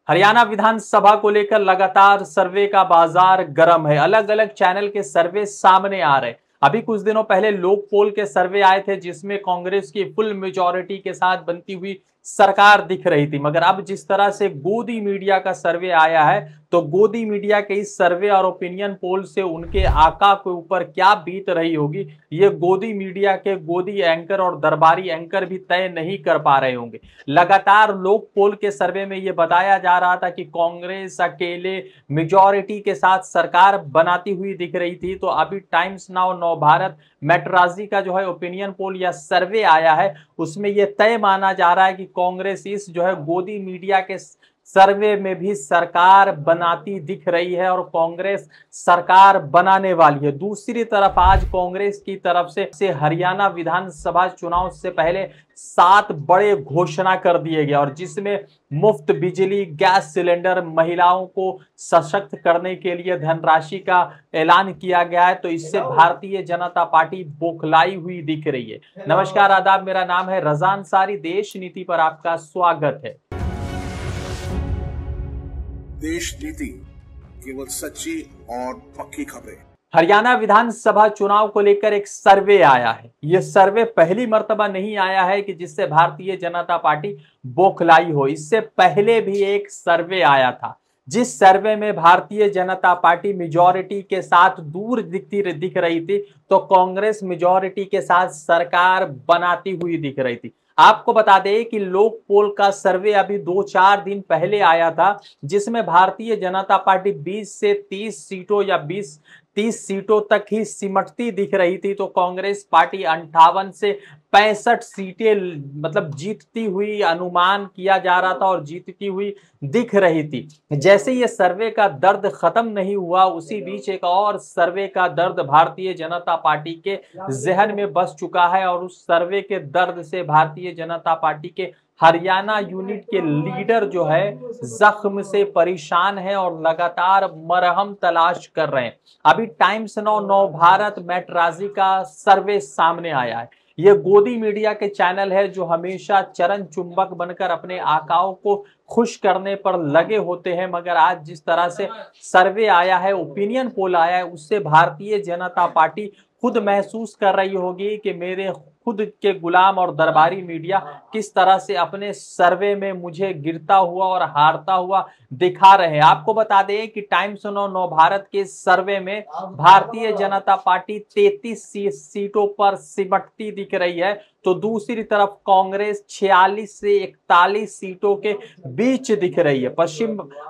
हरियाणा विधानसभा को लेकर लगातार सर्वे का बाजार गर्म है। अलग अलग चैनल के सर्वे सामने आ रहे हैं। अभी कुछ दिनों पहले लोक पोल के सर्वे आए थे जिसमें कांग्रेस की फुल मेजॉरिटी के साथ बनती हुई सरकार दिख रही थी, मगर अब जिस तरह से गोदी मीडिया का सर्वे आया है तो गोदी मीडिया के इस सर्वे और ओपिनियन पोल से उनके आका के ऊपर क्या बीत रही होगी, ये गोदी मीडिया के गोदी एंकर और दरबारी एंकर भी तय नहीं कर पा रहे होंगे। लगातार लोक पोल के सर्वे में यह बताया जा रहा था कि कांग्रेस अकेले मेजॉरिटी के साथ सरकार बनाती हुई दिख रही थी, तो अभी टाइम्स नाउ नव भारत मेट्राजी का जो है ओपिनियन पोल या सर्वे आया है, उसमें यह तय माना जा रहा है कि कांग्रेस इस जो है गोदी मीडिया के सर्वे में भी सरकार बनाती दिख रही है और कांग्रेस सरकार बनाने वाली है। दूसरी तरफ आज कांग्रेस की तरफ से हरियाणा विधानसभा चुनाव से पहले 7 बड़े घोषणा कर दिए गए और जिसमें मुफ्त बिजली, गैस सिलेंडर, महिलाओं को सशक्त करने के लिए धनराशि का ऐलान किया गया है। तो इससे भारतीय जनता पार्टी बौखलाई हुई दिख रही है। नमस्कार, आदाब, मेरा नाम है रजा अंसारी। देश नीति पर आपका स्वागत है। देश नीति, केवल सच्ची और पक्की खबरें। हरियाणा विधानसभा चुनाव को लेकर एक सर्वे आया है। यह सर्वे पहली मर्तबा नहीं आया है कि जिससे भारतीय जनता पार्टी बौखलाई हो। इससे पहले भी एक सर्वे आया था जिस सर्वे में भारतीय जनता पार्टी मेजॉरिटी के साथ दूर दिख रही थी, तो कांग्रेस मेजॉरिटी के साथ सरकार बनाती हुई दिख रही थी। आपको बता दें कि लोक पोल का सर्वे अभी 2-4 दिन पहले आया था जिसमें भारतीय जनता पार्टी 20 से 30 सीटों या 20-30 सीटों तक ही सिमटती दिख रही थी, तो कांग्रेस पार्टी 58 से 65 सीटें मतलब जीतती हुई अनुमान किया जा रहा था और जीतती हुई दिख रही थी। जैसे ये सर्वे का दर्द खत्म नहीं हुआ, उसी बीच एक और सर्वे का दर्द भारतीय जनता पार्टी के जहन में बस चुका है और उस सर्वे के दर्द से भारतीय जनता पार्टी के हरियाणा यूनिट के लीडर जो है जख्म से परेशान है और लगातार मरहम तलाश कर रहे हैं। अभी टाइम्स नाउ नव भारत मेट्राजी का सर्वे सामने आया है। ये गोदी मीडिया के चैनल है जो हमेशा चरण चुंबक बनकर अपने आकाओं को खुश करने पर लगे होते हैं, मगर आज जिस तरह से सर्वे आया है, ओपिनियन पोल आया है, उससे भारतीय जनता पार्टी खुद महसूस कर रही होगी कि मेरे खुद के गुलाम और दरबारी मीडिया किस तरह से अपने सर्वे में मुझे गिरता हुआ और हारता हुआ दिखा रहे हैं। आपको बता दें कि टाइम्स नाउ नव भारत के सर्वे में भारतीय जनता पार्टी 33 सीटों पर सिमटती दिख रही है, तो दूसरी तरफ कांग्रेस 46 से 41 सीटों के बीच दिख रही है।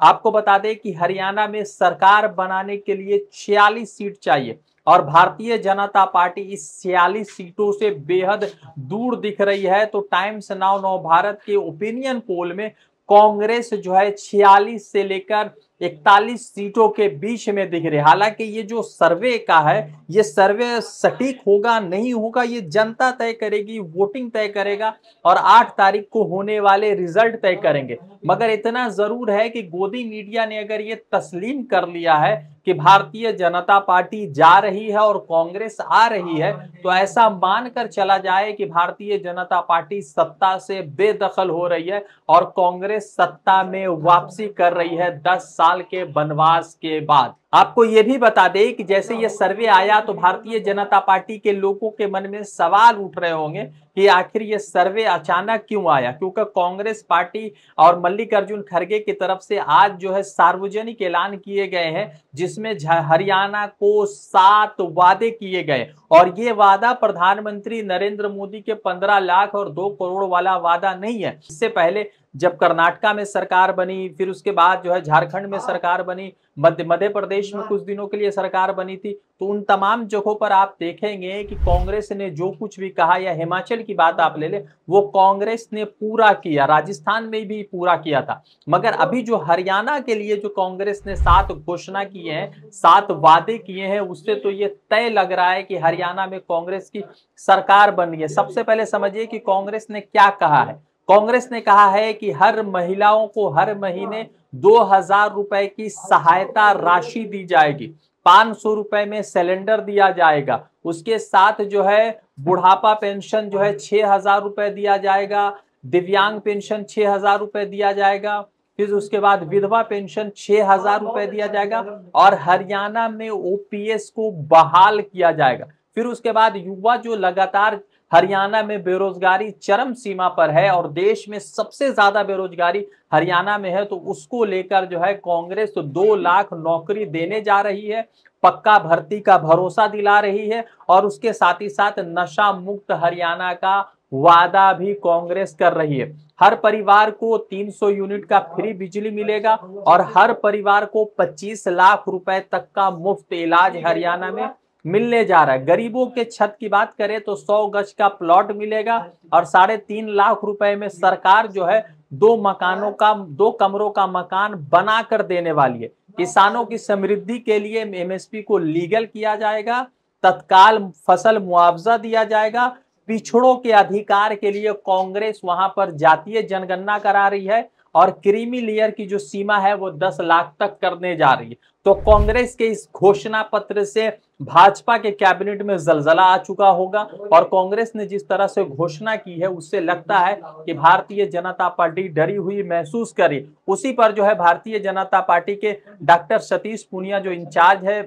आपको बता दें कि हरियाणा में सरकार बनाने के लिए 46 सीट चाहिए और भारतीय जनता पार्टी इस 46 सीटों से बेहद दूर दिख रही है। तो टाइम्स नाउ नव भारत के ओपिनियन पोल में कांग्रेस जो है 46 से लेकर 41 सीटों के बीच में दिख रही है। हालांकि ये जो सर्वे का है, ये सर्वे सटीक होगा नहीं होगा ये जनता तय करेगी, वोटिंग तय करेगा और 8 तारीख को होने वाले रिजल्ट तय करेंगे। मगर इतना जरूर है कि गोदी मीडिया ने अगर ये तस्लीम कर लिया है कि भारतीय जनता पार्टी जा रही है और कांग्रेस आ रही है, तो ऐसा मानकर चला जाए कि भारतीय जनता पार्टी सत्ता से बेदखल हो रही है और कांग्रेस सत्ता में वापसी कर रही है 10 साल के वनवास के बाद। आपको यह भी बता दें कि जैसे ये सर्वे आया तो भारतीय जनता पार्टी के लोगों के मन में सवाल उठ रहे होंगे कि आखिर ये सर्वे अचानक क्यों आया, क्योंकि कांग्रेस पार्टी और मल्लिकार्जुन खड़गे की तरफ से आज जो है सार्वजनिक ऐलान किए गए हैं जिसमें हरियाणा को 7 वादे किए गए और ये वादा प्रधानमंत्री नरेंद्र मोदी के 15 लाख और 2 करोड़ वाला वादा नहीं है। इससे पहले जब कर्नाटका में सरकार बनी, फिर उसके बाद जो है झारखंड में सरकार बनी, मध्य प्रदेश में कुछ दिनों के लिए सरकार बनी थी, तो उन तमाम जगहों पर आप देखेंगे कि कांग्रेस ने जो कुछ भी कहा, या हिमाचल की बात आप ले ले, वो कांग्रेस ने पूरा किया, राजस्थान में भी पूरा किया था। मगर अभी जो हरियाणा के लिए जो कांग्रेस ने 7 घोषणा किए हैं, 7 वादे किए हैं, उससे तो ये तय लग रहा है कि हरियाणा में कांग्रेस की सरकार बन रही है। सबसे पहले समझिए कि कांग्रेस ने क्या कहा है। कांग्रेस ने कहा है कि हर महिलाओं को हर महीने 2000 रुपए की सहायता राशि दी जाएगी, 500 रुपए में सिलेंडर दिया जाएगा, उसके साथ जो है बुढ़ापा पेंशन जो है 6000 रुपए दिया जाएगा, दिव्यांग पेंशन 6000 रुपए दिया जाएगा, फिर उसके बाद विधवा पेंशन 6,000 रुपए दिया जाएगा और हरियाणा में ओपीएस को बहाल किया जाएगा। फिर उसके बाद युवा जो लगातार हरियाणा में बेरोजगारी चरम सीमा पर है और देश में सबसे ज्यादा बेरोजगारी हरियाणा में है, तो उसको लेकर जो है कांग्रेस तो 2 लाख नौकरी देने जा रही है, पक्का भर्ती का भरोसा दिला रही है और उसके साथ ही साथ नशा मुक्त हरियाणा का वादा भी कांग्रेस कर रही है। हर परिवार को 300 यूनिट का फ्री बिजली मिलेगा और हर परिवार को 25 लाख रुपए तक का मुफ्त इलाज हरियाणा में मिलने जा रहा है। गरीबों के छत की बात करें तो 100 गज का प्लॉट मिलेगा और 3.5 लाख रुपए में सरकार जो है 2 कमरों का मकान बनाकर देने वाली है। किसानों की समृद्धि के लिए एमएसपी को लीगल किया जाएगा, तत्काल फसल मुआवजा दिया जाएगा। पिछड़ों के अधिकार के लिए कांग्रेस वहां पर जातीय जनगणना करा रही है और क्रीमी लेयर की जो सीमा है वो 10 लाख तक करने जा रही है। तो कांग्रेस के इस घोषणा पत्र से भाजपा के कैबिनेट में जलजला आ चुका होगा और कांग्रेस ने जिस तरह से घोषणा की है उससे लगता है कि भारतीय जनता पार्टी डरी हुई महसूस करे। उसी पर जो है भारतीय जनता पार्टी के डॉक्टर सतीश पूनिया जो इंचार्ज है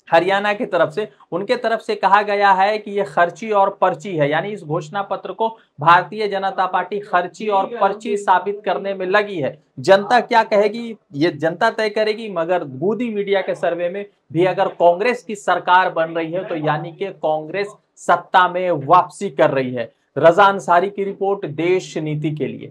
हरियाणा की तरफ से, उनके तरफ से कहा गया है कि ये खर्ची और पर्ची है, यानी इस घोषणा पत्र को भारतीय जनता पार्टी खर्ची और पर्ची साबित करने में लगी है। जनता क्या कहेगी ये जनता तय करेगी, मगर गोदी मीडिया के सर्वे में भी अगर कांग्रेस की सरकार बन रही है तो यानी कि कांग्रेस सत्ता में वापसी कर रही है। रजा अंसारी की रिपोर्ट, देश नीति के लिए।